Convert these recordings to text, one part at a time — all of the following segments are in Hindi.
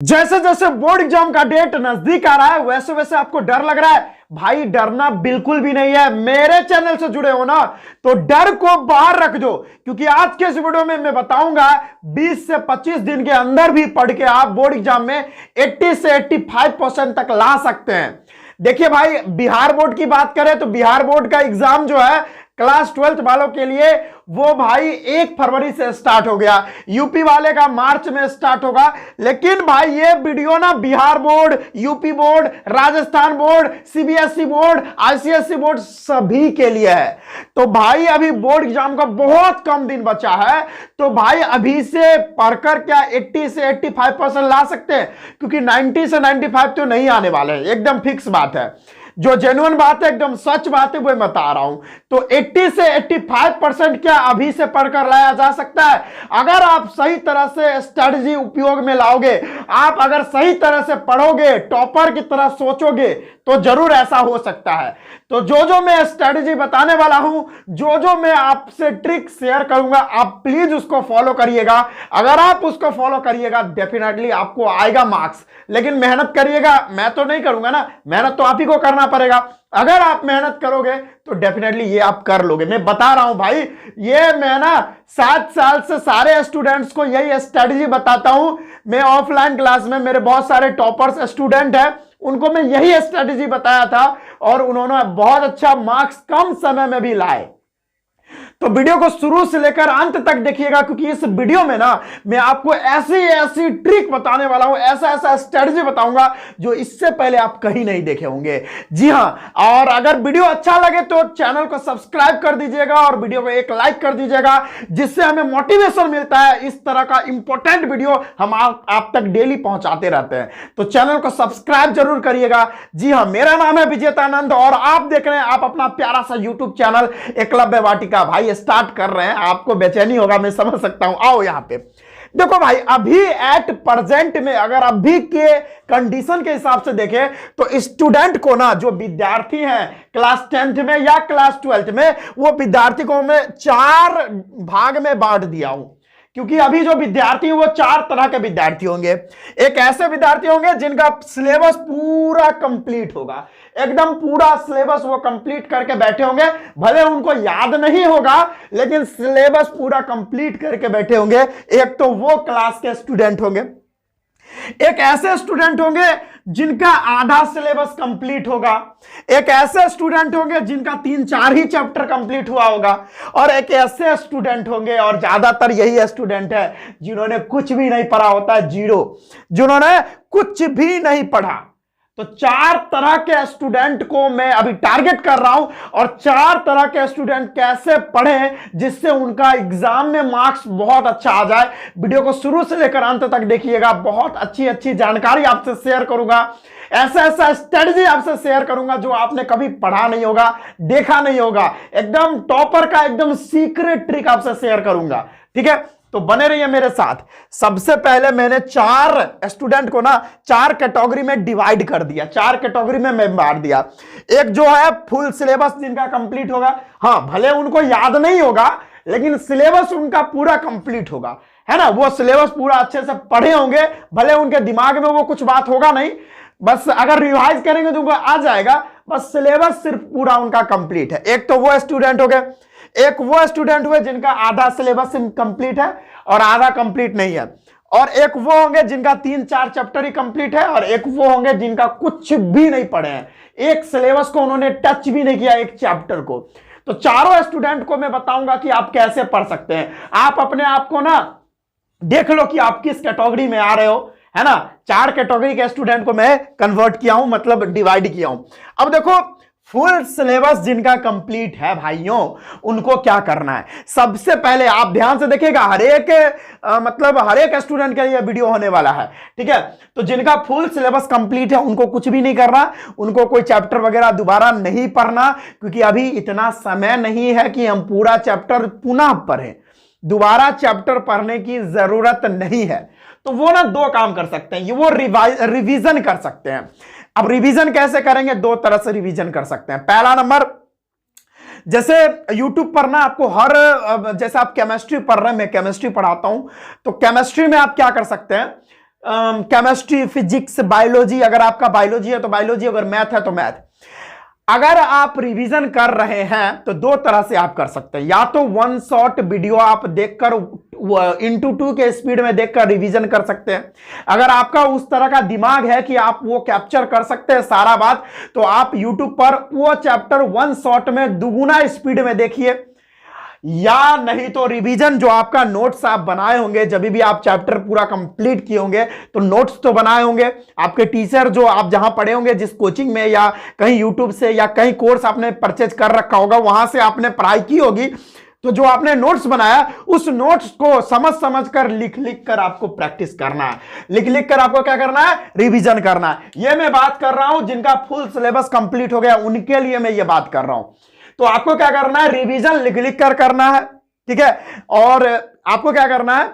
जैसे जैसे बोर्ड एग्जाम का डेट नजदीक आ रहा है वैसे वैसे आपको डर लग रहा है। भाई डरना बिल्कुल भी नहीं है। मेरे चैनल से जुड़े हो ना तो डर को बाहर रख दो, क्योंकि आज के इस वीडियो में मैं बताऊंगा 20 से 25 दिन के अंदर भी पढ़ के आप बोर्ड एग्जाम में 80 से 85% तक ला सकते हैं। देखिए भाई, बिहार बोर्ड की बात करें तो बिहार बोर्ड का एग्जाम जो है क्लास 12th वालों के लिए वो भाई 1 फरवरी से स्टार्ट हो गया। यूपी वाले का मार्च में स्टार्ट होगा। लेकिन भाई ये वीडियो ना Bihar board, UP board, Rajasthan board, CBSE board, ICSE board सभी के लिए है। तो भाई अभी बोर्ड एग्जाम का बहुत कम दिन बचा है, तो भाई अभी से पढ़कर क्या 80 से 85% ला सकते हैं, क्योंकि 90 से 95 तो नहीं आने वाले हैं, एकदम फिक्स बात है। जो जेन्युइन बात है, एकदम सच बात है, वो मैं बता रहा हूं। तो 80 से 85% क्या अभी से पढ़कर लाया जा सकता है, अगर आप सही तरह से स्ट्रेटजी उपयोग में लाओगे, आप अगर सही तरह से पढ़ोगे, टॉपर की तरह सोचोगे, तो जरूर ऐसा हो सकता है। तो जो मैं स्ट्रेटजी बताने वाला हूं, जो मैं आपसे ट्रिक शेयर करूंगा, आप प्लीज उसको फॉलो करिएगा। अगर आप उसको फॉलो करिएगा डेफिनेटली आपको आएगा मार्क्स। लेकिन मेहनत करिएगा, मैं तो नहीं करूंगा ना, मेहनत तो आप ही को करना पड़ेगा। अगर आप मेहनत करोगे तो डेफिनेटली ये आप कर लोगे। मैं बता रहा हूं भाई, ये मैं ना 7 साल से सारे स्टूडेंट्स को यही स्ट्रेटजी बताता हूं। मैं ऑफलाइन क्लास में मेरे बहुत सारे टॉपर्स स्टूडेंट हैं, उनको मैं यही स्ट्रेटजी बताया था और उन्होंने बहुत अच्छा मार्क्स कम समय में भी लाए। तो वीडियो को शुरू से लेकर अंत तक देखिएगा, क्योंकि इस वीडियो में ना मैं आपको ऐसी ऐसी ट्रिक बताने वाला हूं, ऐसा ऐसा स्ट्रेटजी बताऊंगा जो इससे पहले आप कहीं नहीं देखे होंगे। जी हां, और अगर वीडियो अच्छा लगे तो चैनल को सब्सक्राइब कर दीजिएगा और वीडियो को एक लाइक कर दीजिएगा, जिससे हमें मोटिवेशन मिलता है। इस तरह का इंपॉर्टेंट वीडियो हम आप तक डेली पहुंचाते रहते हैं, तो चैनल को सब्सक्राइब जरूर करिएगा। जी हां, मेरा नाम है विजेतानंद और आप देख रहे हैं आप अपना प्यारा सा यूट्यूब चैनल एकलव्य वाटिका। भाई स्टार्ट कर रहे हैं, आपको बेचैनी होगा, मैं समझ सकता हूं। आओ यहां पे देखो भाई, अभी एट प्रेजेंट में अगर अभी के कंडीशन के हिसाब से देखें तो स्टूडेंट को ना, जो विद्यार्थी हैं क्लास 10th में या क्लास 12th में, वो विद्यार्थी को मैं 4 भाग में बांट दिया हूं। क्योंकि अभी जो विद्यार्थी हैं वो 4 तरह के विद्यार्थी होंगे। एक ऐसे विद्यार्थी होंगे जिनका सिलेबस पूरा कंप्लीट होगा, एकदम पूरा सिलेबस वो कंप्लीट करके बैठे होंगे, भले उनको याद नहीं होगा लेकिन सिलेबस पूरा कंप्लीट करके बैठे होंगे। एक तो वो क्लास के स्टूडेंट होंगे। एक ऐसे स्टूडेंट होंगे जिनका आधा सिलेबस कंप्लीट होगा। एक ऐसे स्टूडेंट होंगे जिनका 3-4 ही चैप्टर कंप्लीट हुआ होगा। और एक ऐसे स्टूडेंट होंगे, और ज्यादातर यही स्टूडेंट है, जिन्होंने कुछ भी नहीं पढ़ा होता है, जीरो, जिन्होंने कुछ भी नहीं पढ़ा। तो 4 तरह के स्टूडेंट को मैं अभी टारगेट कर रहा हूं, और 4 तरह के स्टूडेंट कैसे पढ़ें जिससे उनका एग्जाम में मार्क्स बहुत अच्छा आ जाए। वीडियो को शुरू से लेकर अंत तक देखिएगा, बहुत अच्छी अच्छी जानकारी आपसे शेयर करूंगा, ऐसा ऐसा स्ट्रेटजी आपसे शेयर करूंगा जो आपने कभी पढ़ा नहीं होगा, देखा नहीं होगा। एकदम टॉपर का एकदम सीक्रेट ट्रिक आपसे शेयर करूंगा, ठीक है? तो बने रहिए मेरे साथ। सबसे पहले मैंने 4 स्टूडेंट को ना 4 कैटेगरी में डिवाइड कर दिया, 4 कैटेगरी में मैं बांट दिया। एक जो है फुल सिलेबस जिनका कंप्लीट होगा, हां भले उनको याद नहीं होगा लेकिन सिलेबस उनका पूरा कंप्लीट होगा, है ना, वो सिलेबस पूरा अच्छे से पढ़े होंगे, भले उनके दिमाग में वो कुछ बात होगा नहीं, बस अगर रिवाइज करेंगे तो उनको आ जाएगा, बस सिलेबस सिर्फ पूरा उनका कंप्लीट है। एक तो वो स्टूडेंट हो गए। एक वो स्टूडेंट हुए जिनका आधा सिलेबस कंप्लीट है और आधा कंप्लीट नहीं है। और एक वो होंगे जिनका 3-4 चैप्टर ही कंप्लीट है, और एक वो होंगे जिनका कुछ भी नहीं पढ़े हैं, एक सिलेबस को उन्होंने टच भी नहीं किया, एक चैप्टर को। तो चारों स्टूडेंट को मैं बताऊंगा कि आप कैसे पढ़ सकते हैं। आप अपने आप को ना देख लो कि आप किस कैटेगरी में आ रहे हो, है ना। 4 कैटेगरी के स्टूडेंट को मैं कन्वर्ट किया हूं, मतलब डिवाइड किया हूं। अब देखो, फुल सिलेबस जिनका कंप्लीट है भाइयों, उनको क्या करना है। सबसे पहले आप ध्यान से देखिएगा, हर एक स्टूडेंट के लिए वीडियो होने वाला है, ठीक है। तो जिनका फुल सिलेबस कंप्लीट है उनको कुछ भी नहीं करना, उनको कोई चैप्टर वगैरह दोबारा नहीं पढ़ना, क्योंकि अभी इतना समय नहीं है कि हम पूरा चैप्टर पुनः पढ़ें। दोबारा चैप्टर पढ़ने की जरूरत नहीं है। तो वो ना 2 काम कर सकते हैं, वो रिवीजन कर सकते हैं। अब रिवीजन कैसे करेंगे? 2 तरह से रिवीजन कर सकते हैं। पहला नंबर, जैसे YouTube पर ना आपको जैसे आप केमिस्ट्री पढ़ रहे हैं, मैं केमिस्ट्री पढ़ाता हूं, तो केमिस्ट्री में आप क्या कर सकते हैं, केमिस्ट्री, फिजिक्स, बायोलॉजी, अगर आपका बायोलॉजी है तो बायोलॉजी, अगर मैथ है तो मैथ। अगर आप रिवीजन कर रहे हैं तो दो तरह से आप कर सकते हैं, या तो वन शॉट वीडियो आप देखकर इंटू टू के स्पीड में देखकर रिवीजन कर सकते हैं। अगर आपका उस तरह का दिमाग है कि आप वो कैप्चर कर सकते हैं सारा बात, तो आप यूट्यूब पर वो चैप्टर वन शॉट में दुगुना स्पीड में देखिए। या नहीं तो रिवीजन जो आपका नोट्स आप बनाए होंगे, जब भी आप चैप्टर पूरा कंप्लीट किए होंगे तो नोट्स तो बनाए होंगे, आपके टीचर जो आप जहां पढ़े होंगे, जिस कोचिंग में या कहीं यूट्यूब से या कहीं कोर्स आपने परचेज कर रखा होगा, वहां से आपने पढ़ाई की होगी, तो जो आपने नोट्स बनाया उस नोट्स को समझ समझ कर लिख लिख कर आपको प्रैक्टिस करना है। लिख लिख कर आपको क्या करना है? रिवीजन करना है। यह मैं बात कर रहा हूं जिनका फुल सिलेबस कंप्लीट हो गया, उनके लिए मैं ये बात कर रहा हूं। तो आपको क्या करना है? रिवीजन लिख लिख कर करना है, ठीक है। और आपको क्या करना है?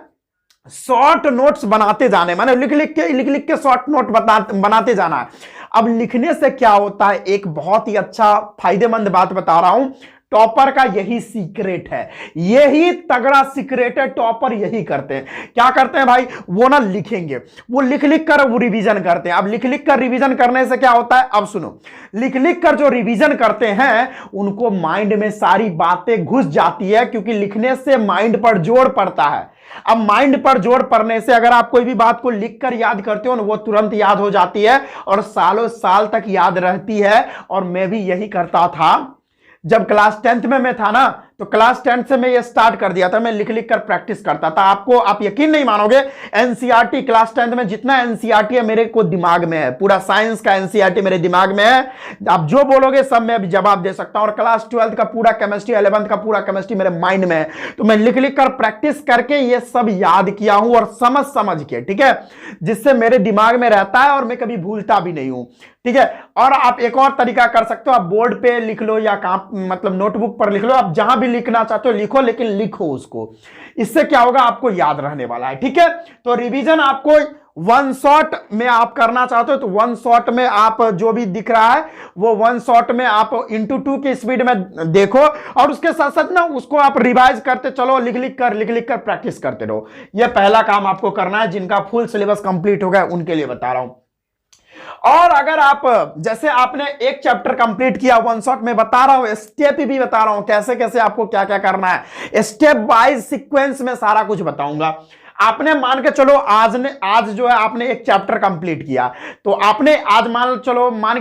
शॉर्ट नोट्स बनाते जाने, माने लिख लिख के शॉर्ट नोट बनाते जाना है। अब लिखने से क्या होता है, एक बहुत ही अच्छा फायदेमंद बात बता रहा हूं, टॉपर का यही सीक्रेट है, यही तगड़ा सीक्रेट है। टॉपर यही करते हैं। क्या करते हैं भाई? वो ना लिखेंगे, वो लिख लिख कर वो रिवीजन करते हैं। अब लिख लिख कर रिवीजन करने से क्या होता है? अब सुनो, लिख लिख कर जो रिवीजन करते हैं उनको माइंड में सारी बातें घुस जाती है, क्योंकि लिखने से माइंड पर जोर पड़ता है। अब माइंड पर जोर पड़ने से अगर आप कोई भी बात को लिखकर याद करते हो ना, वो तुरंत याद हो जाती है और सालों साल तक याद रहती है। और मैं भी यही करता था जब क्लास 10th में मैं था ना, तो क्लास 10th से मैं ये स्टार्ट कर दिया था, मैं लिख लिख कर प्रैक्टिस करता था। आप यकीन नहीं मानोगे, एनसीईआरटी क्लास 10th में जितना एनसीईआरटी है मेरे को दिमाग में है, पूरा साइंस का एनसीईआरटी मेरे दिमाग में है। आप जो बोलोगे सब मैं जवाब दे सकता हूं। और क्लास 12th का पूरा केमिस्ट्री, 11th का पूरा केमिस्ट्री मेरे माइंड में है। तो मैं लिख लिख कर प्रैक्टिस करके ये सब याद किया हूं, और समझ के, ठीक है, जिससे मेरे दिमाग में रहता है और मैं कभी भूलता भी नहीं हूं, ठीक है। और आप एक और तरीका कर सकते हो, आप बोर्ड पे लिख लो या मतलब नोटबुक पर लिख लो, आप जहां भी लिखना चाहते हो लिखो, लेकिन लिखो उसको। इससे क्या होगा? आपको याद रहने वाला है, ठीक है। तो रिवीजन आपको वन शॉट में आप करना चाहते हो तो वन शॉट में आप जो भी दिख रहा है वो वन शॉट में आप इंटू टू की स्पीड में देखो, और उसके साथ साथ ना उसको आप रिवाइज करते चलो, लिख लिख कर प्रैक्टिस करते रहो। यह पहला काम आपको करना है। जिनका फुल सिलेबस कंप्लीट हो गया उनके लिए बता रहा हूं। और अगर आप जैसे आपने एक चैप्टर कंप्लीट किया, वन शॉट में बता रहा हूं, स्टेप भी बता रहा हूं, कैसे कैसे आपको क्या क्या करना है, स्टेप वाइज सीक्वेंस में सारा कुछ बताऊंगा। आपने मान के चलो आज जो है आपने एक चैप्टर कंप्लीट किया, तो आपने आज मान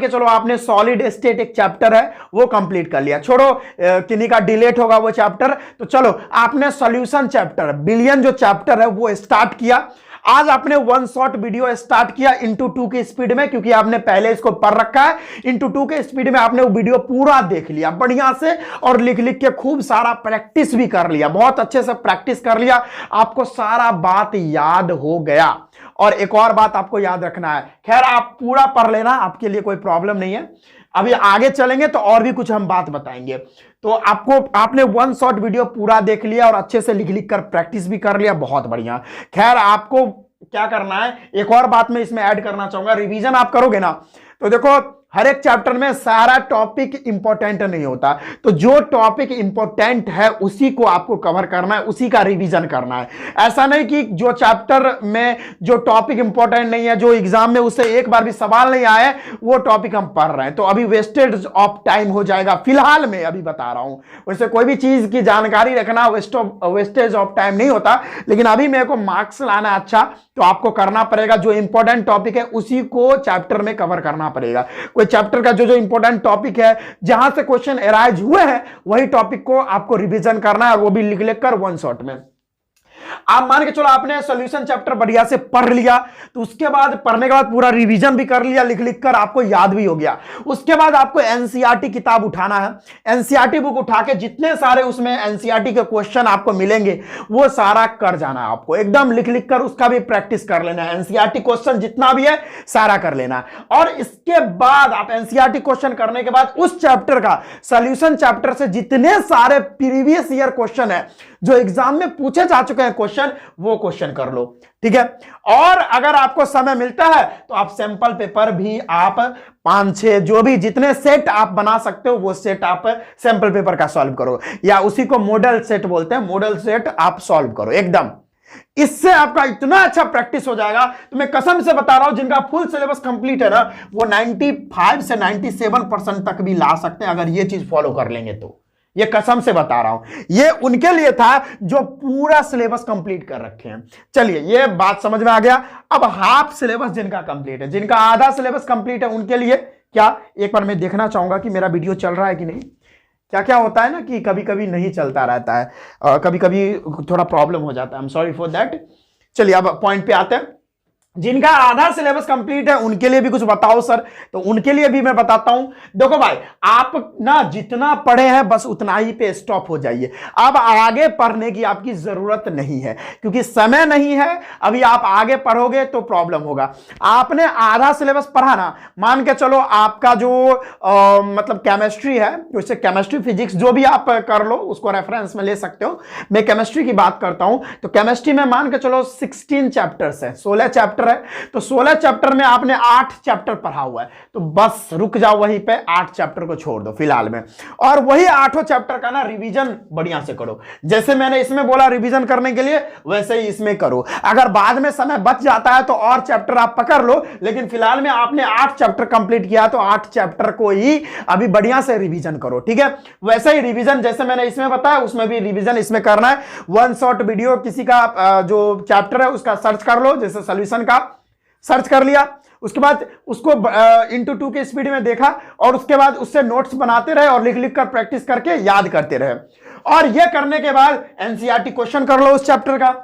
के चलो आपने सॉलिड स्टेट एक चैप्टर है वो कंप्लीट कर लिया। छोड़ो किन्हीं का डिलेट होगा वो चैप्टर, तो चलो आपने सॉल्यूशन चैप्टर, बिलियन जो चैप्टर है वो स्टार्ट किया। आज आपने वन शॉट वीडियो स्टार्ट किया इंटू टू की स्पीड में, क्योंकि आपने पहले इसको पढ़ रखा है। इंटू टू के स्पीड में आपने वो वीडियो पूरा देख लिया बढ़िया से, और लिख लिख के खूब सारा प्रैक्टिस भी कर लिया, बहुत अच्छे से प्रैक्टिस कर लिया, आपको सारा बात याद हो गया। और एक और बात आपको याद रखना है, खैर आप पूरा पढ़ लेना, आपके लिए कोई प्रॉब्लम नहीं है। अभी आगे चलेंगे तो और भी कुछ हम बात बताएंगे। तो आपने वन शॉट वीडियो पूरा देख लिया और अच्छे से लिख लिख कर प्रैक्टिस भी कर लिया, बहुत बढ़िया। खैर आपको क्या करना है, एक और बात मैं इसमें ऐड करना चाहूंगा। रिवीजन आप करोगे ना, तो देखो हर एक चैप्टर में सारा टॉपिक इंपॉर्टेंट नहीं होता, तो जो टॉपिक इंपॉर्टेंट है उसी को आपको कवर करना है, उसी का रिवीजन करना है। ऐसा नहीं कि जो चैप्टर में जो टॉपिक इंपॉर्टेंट नहीं है, जो एग्जाम में उससे एक बार भी सवाल नहीं आए, वो टॉपिक हम पढ़ रहे हैं, तो अभी वेस्टेज ऑफ टाइम हो जाएगा। फिलहाल मैं अभी बता रहा हूं, वैसे कोई भी चीज की जानकारी रखना वेस्टेज ऑफ टाइम नहीं होता, लेकिन अभी मेरे को मार्क्स लाना अच्छा, तो आपको करना पड़ेगा जो इंपॉर्टेंट टॉपिक है उसी को चैप्टर में कवर करना पड़ेगा। चैप्टर का जो इंपॉर्टेंट टॉपिक है, जहां से क्वेश्चन अराइज हुए हैं, वही टॉपिक को आपको रिवीजन करना है, और वो भी लिख लिख कर वन शॉट में। आप मान के चलो आपने सॉल्यूशन चैप्टर बढ़िया से पढ़ लिया, तो उसके बाद पढ़ने के बाद पूरा रिवीजन भी कर लिया, लिख लिख कर आपको याद भी हो गया। उसके बाद आपको एनसीईआरटी किताब उठाना है, एनसीईआरटी बुक उठा के जितने सारे उसमें एनसीईआरटी के क्वेश्चन आपको मिलेंगे वो सारा कर जाना है आपको, एकदम लिख लिख कर उसका भी प्रैक्टिस कर लेना है। एनसीईआरटी क्वेश्चन जितना भी है सारा कर लेना है। और इसके बाद आप एनसीईआरटी क्वेश्चन करने के बाद उस चैप्टर का, सॉल्यूशन चैप्टर से जितने सारे प्रीवियस ईयर क्वेश्चन है जो एग्जाम में पूछे जा चुके हैं क्वेश्चन, वो क्वेश्चन कर लो, ठीक है। और अगर आपको समय मिलता है तो आप सैंपल पेपर भी आप 5-6 जो भी जितने सेट आप बना सकते हो वो सेट आप सैंपल पेपर का सॉल्व करो, या उसी को मॉडल सेट बोलते हैं, मॉडल सेट आप सॉल्व करो एकदम। इससे आपका इतना अच्छा प्रैक्टिस हो जाएगा, तो मैं कसम से बता रहा हूं जिनका फुल सिलेबस कंप्लीट है ना, वो 95 से 97% तक भी ला सकते हैं अगर ये चीज फॉलो कर लेंगे तो। ये कसम से बता रहा हूं, ये उनके लिए था जो पूरा सिलेबस कंप्लीट कर रखे हैं। चलिए ये बात समझ में आ गया। अब हाफ सिलेबस जिनका कंप्लीट है, जिनका आधा सिलेबस कंप्लीट है, उनके लिए क्या, एक बार मैं देखना चाहूंगा कि मेरा वीडियो चल रहा है कि नहीं। क्या क्या होता है ना कि कभी कभी नहीं चलता रहता है, कभी कभी थोड़ा प्रॉब्लम हो जाता है, I am sorry for that. चलिए अब पॉइंट पे आते हैं। जिनका आधा सिलेबस कंप्लीट है उनके लिए भी कुछ बताओ सर, तो उनके लिए भी मैं बताता हूं। देखो भाई, आप ना जितना पढ़े हैं बस उतना ही पे स्टॉप हो जाइए। अब आगे पढ़ने की आपकी जरूरत नहीं है, क्योंकि समय नहीं है। अभी आप आगे पढ़ोगे तो प्रॉब्लम होगा। आपने आधा सिलेबस पढ़ा ना, मान के चलो आपका जो मतलब केमिस्ट्री है, उससे केमिस्ट्री फिजिक्स जो भी आप कर लो उसको रेफरेंस में ले सकते हो। मैं केमिस्ट्री की बात करता हूं, तो केमिस्ट्री में मान के चलो 16 चैप्टर्स है, 16 चैप्टर है, तो 16 चैप्टर में आपने 8 चैप्टर पढ़ा हुआ है, तो बस रुक जाओ वहीं पे, 8 चैप्टर को छोड़ दो फिलहाल में, और वही 8 चैप्टर का ना रिवीजन बढ़िया से करो। जैसे मैंने इसमें बोला रिवीजन करने के लिए, वैसे ही इसमें करो। अगर बाद में समय बच जाता है तो और चैप्टर आप पकड़ लो, लेकिन फिलहाल में आपने 8 चैप्टर कंप्लीट किया तो 8 चैप्टर को ही अभी बढ़िया से रिवीजन करो, ठीक है। वैसे ही रिवीजन जैसे मैंने इसमें बताया उसमें भी रिवीजन इसमें करना है। वन शॉट वीडियो किसी का जो चैप्टर है उसका सर्च कर लो, जैसे सॉल्यूशन का सर्च कर लिया, उसके बाद उसको इंटू 2 के स्पीड में देखा, और उसके बाद उससे नोट्स बनाते रहे और लिख लिख कर प्रैक्टिस करके याद करते रहे। और यह करने के बाद एनसीईआरटी क्वेश्चन कर लो उस चैप्टर का।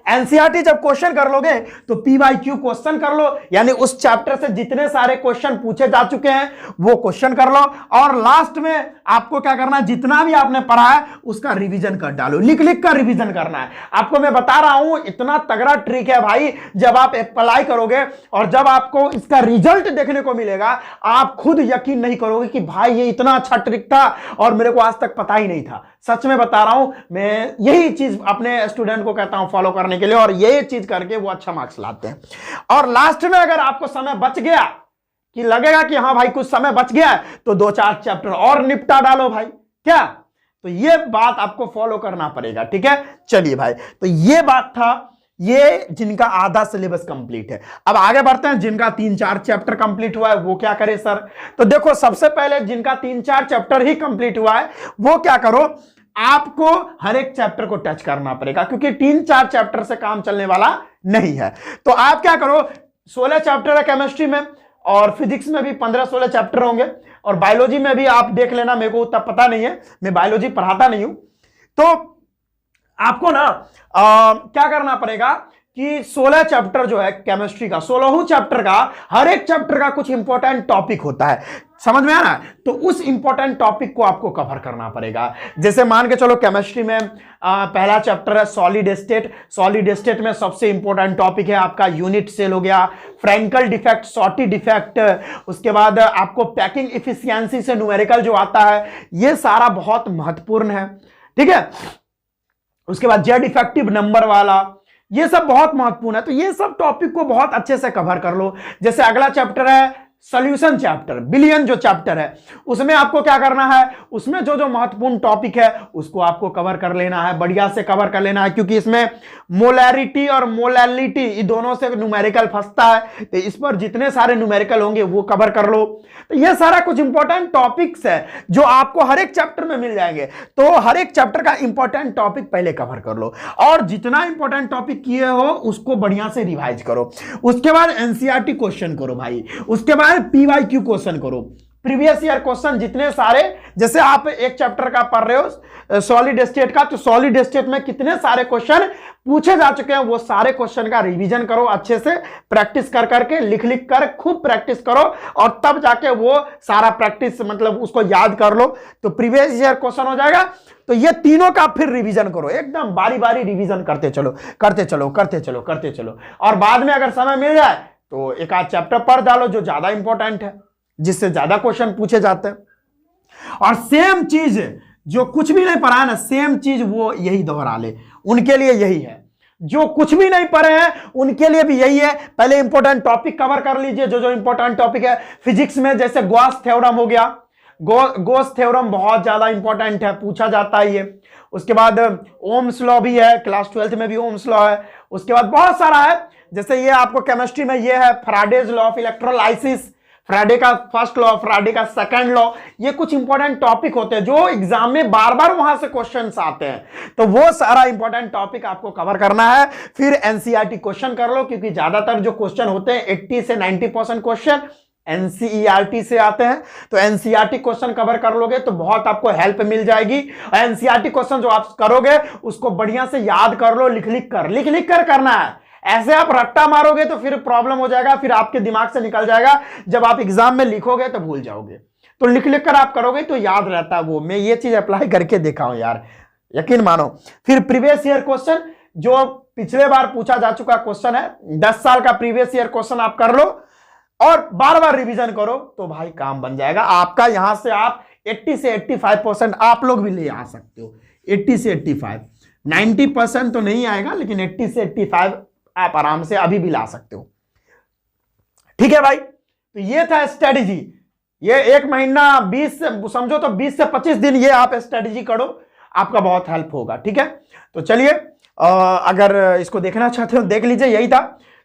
एनसीईआरटी जब क्वेश्चन कर लोगे तो पीवाईक्यू क्वेश्चन कर लो, यानी उस चैप्टर से जितने सारे क्वेश्चन पूछे जा चुके हैं वो क्वेश्चन कर लो। और लास्ट में आपको क्या करना है, जितना भी आपने पढ़ा है उसका रिवीजन कर डालो, लिख लिख कर रिवीजन करना है। आपको मैं बता रहा हूं इतना तगड़ा ट्रिक है भाई, जब आप अप्लाई करोगे और जब आपको इसका रिजल्ट देखने को मिलेगा, आप खुद यकीन नहीं करोगे कि भाई ये इतना अच्छा ट्रिक था और मेरे को आज तक पता ही नहीं था। सच में बता रहा हूं, मैं यही चीज अपने स्टूडेंट को कहता हूं फॉलो करने के लिए, और यही चीज करके वो अच्छा मार्क्स लाते हैं। और लास्ट में अगर आपको समय बच गया, कि लगेगा कि हाँ भाई कुछ समय बच गया, तो 2-4 चैप्टर और निपटा डालो भाई, क्या। तो ये बात आपको फॉलो करना पड़ेगा, ठीक है। चलिए भाई, तो ये बात था, ये जिनका आधा सिलेबस कंप्लीट है। अब आगे बढ़ते हैं, जिनका 3-4 चैप्टर कंप्लीट हुआ है वो क्या करे सर। तो देखो, सबसे पहले जिनका 3-4 चैप्टर ही कंप्लीट हुआ है वो क्या करो, आपको हर एक चैप्टर को टच करना पड़ेगा, क्योंकि 3-4 चैप्टर से काम चलने वाला नहीं है। तो आप क्या करो, 16 चैप्टर है केमिस्ट्री में, और फिजिक्स में भी 15-16 चैप्टर होंगे, और बायोलॉजी में भी आप देख लेना, मेरे को उतना पता नहीं है, मैं बायोलॉजी पढ़ाता नहीं हूं। तो आपको ना क्या करना पड़ेगा कि 16 चैप्टर जो है केमिस्ट्री का, 16 चैप्टर का, हर एक चैप्टर का कुछ इंपॉर्टेंट टॉपिक होता है, समझ में आ रहा है। तो उस इंपॉर्टेंट टॉपिक को आपको कवर करना पड़ेगा। जैसे मान के चलो केमिस्ट्री में पहला चैप्टर है सॉलिड स्टेट। सॉलिड स्टेट में सबसे इंपॉर्टेंट टॉपिक है आपका यूनिट सेल हो गया, फ्रैंकल डिफेक्ट, शॉर्टी डिफेक्ट, उसके बाद आपको पैकिंग इफिशियंसी से न्यूमेरिकल जो आता है, ये सारा बहुत महत्वपूर्ण है, ठीक है। उसके बाद जेड इफेक्टिव नंबर वाला, ये सब बहुत महत्वपूर्ण है। तो ये सब टॉपिक को बहुत अच्छे से कवर कर लो। जैसे अगला चैप्टर है सॉल्यूशन चैप्टर, बिलियन जो चैप्टर है, उसमें आपको क्या करना है, उसमें जो जो महत्वपूर्ण टॉपिक है उसको आपको कवर कर लेना है, बढ़िया से कवर कर लेना है, क्योंकि इसमें मोलैरिटी और मोलैलिटी ये दोनों से न्यूमेरिकल फंसता है, तो इस पर जितने सारे न्यूमेरिकल होंगे वो कवर कर लो। तो ये सारा कुछ इंपॉर्टेंट टॉपिक्स है जो आपको हर एक चैप्टर में मिल जाएंगे। तो हर एक चैप्टर का इंपॉर्टेंट टॉपिक पहले कवर कर लो, और जितना इंपॉर्टेंट टॉपिक किए हो उसको बढ़िया से रिवाइज करो। उसके बाद एनसीईआरटी क्वेश्चन करो भाई, उसके बाद पीवाईक्यू क्वेश्चन करो, प्रीवियस ईयर क्वेश्चन जितने सारे। जैसे आप एक चैप्टर का पढ़ रहे हो सॉलिड स्टेट का, तो सॉलिड स्टेट में कितने सारे क्वेश्चन पूछे जा चुके हैं, वो सारे क्वेश्चन का रिवीजन करो, अच्छे से प्रैक्टिस कर करके, लिख लिख कर खूब प्रैक्टिस करो, और तब जाके वो सारा प्रैक्टिस मतलब उसको याद कर लो, तो प्रीवियस ईयर क्वेश्चन हो जाएगा। तो ये तीनों का फिर रिवीजन करो, एकदम बारी बारी रिवीजन करते चलो, करते चलो, करते चलो, करते चलो। और बाद में अगर समय मिल जाए तो एक आध चैप्टर पढ़ डालो जो ज्यादा इंपॉर्टेंट है, जिससे ज्यादा क्वेश्चन पूछे जाते हैं। और सेम चीज जो कुछ भी नहीं पढ़ा है ना, सेम चीज वो यही दोहरा ले, उनके लिए यही है। जो कुछ भी नहीं पढ़े हैं उनके लिए भी यही है, पहले इंपॉर्टेंट टॉपिक कवर कर लीजिए, जो जो इंपॉर्टेंट टॉपिक है। फिजिक्स में जैसे गॉस थ्योरम हो गया, गोस थ्योरम बहुत ज्यादा इंपॉर्टेंट है, पूछा जाता है ये। उसके बाद ओम्स लॉ भी है, क्लास 12th में भी ओम्स लॉ है। उसके बाद बहुत सारा है, जैसे ये आपको केमिस्ट्री में ये है Faraday's law of electrolysis, Friday का फर्स्ट लॉ, फ्राइडे का सेकंड लॉ। ये कुछ इंपॉर्टेंट टॉपिक होते हैं जो एग्जाम में बार बार वहां से क्वेश्चंस आते हैं, तो वो सारा इंपॉर्टेंट टॉपिक आपको कवर करना है। फिर एनसीईआरटी क्वेश्चन कर लो, क्योंकि ज्यादातर जो क्वेश्चन होते हैं 80 से 90% क्वेश्चन एनसीईआरटी से आते हैं। तो एनसीईआरटी क्वेश्चन कवर कर लोगे तो बहुत आपको हेल्प मिल जाएगी। एनसीईआरटी क्वेश्चन जो आप करोगे उसको बढ़िया से याद कर लो, लिख लिख कर करना है। ऐसे आप रट्टा मारोगे तो फिर प्रॉब्लम हो जाएगा, फिर आपके दिमाग से निकल जाएगा, जब आप एग्जाम में लिखोगे तो भूल जाओगे। तो लिख कर आप करोगे तो याद रहता है वो। मैं ये चीज अप्लाई करके देखा हूं यार, यकीन मानो। फिर प्रीवियस ईयर क्वेश्चन, जो पिछले बार पूछा जा चुका क्वेश्चन है, 10 साल का प्रीवियस ईयर क्वेश्चन आप कर लो और बार बार रिवीजन करो तो भाई काम बन जाएगा आपका। यहां से आप 80 से 85% आप लोग भी ले आ सकते हो। 80 से 85, 90% तो नहीं आएगा, लेकिन 80 से 85 आप आराम से अभी भी ला सकते हो। ठीक है भाई, तो ये था स्ट्रेटेजी। ये 1 महीना 20 से समझो तो 20 से 25 दिन ये आप स्ट्रेटेजी करो, आपका बहुत हेल्प होगा। ठीक है, तो चलिए अगर इसको देखना चाहते हो देख लीजिए, यही था।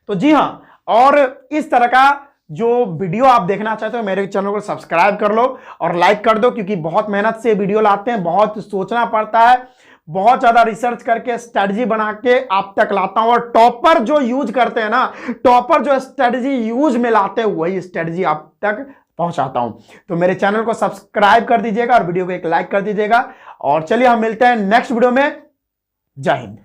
तो जी हां, और इस तरह का जो वीडियो आप देखना चाहते हो मेरे चैनल को सब्सक्राइब कर लो और लाइक कर दो, क्योंकि बहुत मेहनत से वीडियो लाते हैं, बहुत सोचना पड़ता है, बहुत ज्यादा रिसर्च करके स्ट्रेटजी बना के आप तक लाता हूं। और टॉपर जो यूज करते हैं ना, टॉपर जो स्ट्रेटजी यूज में लाते हैं, वही स्ट्रेटजी आप तक पहुंचाता हूं। तो मेरे चैनल को सब्सक्राइब कर दीजिएगा और वीडियो को एक लाइक कर दीजिएगा। और चलिए हम मिलते हैं नेक्स्ट वीडियो में। जय हिंद।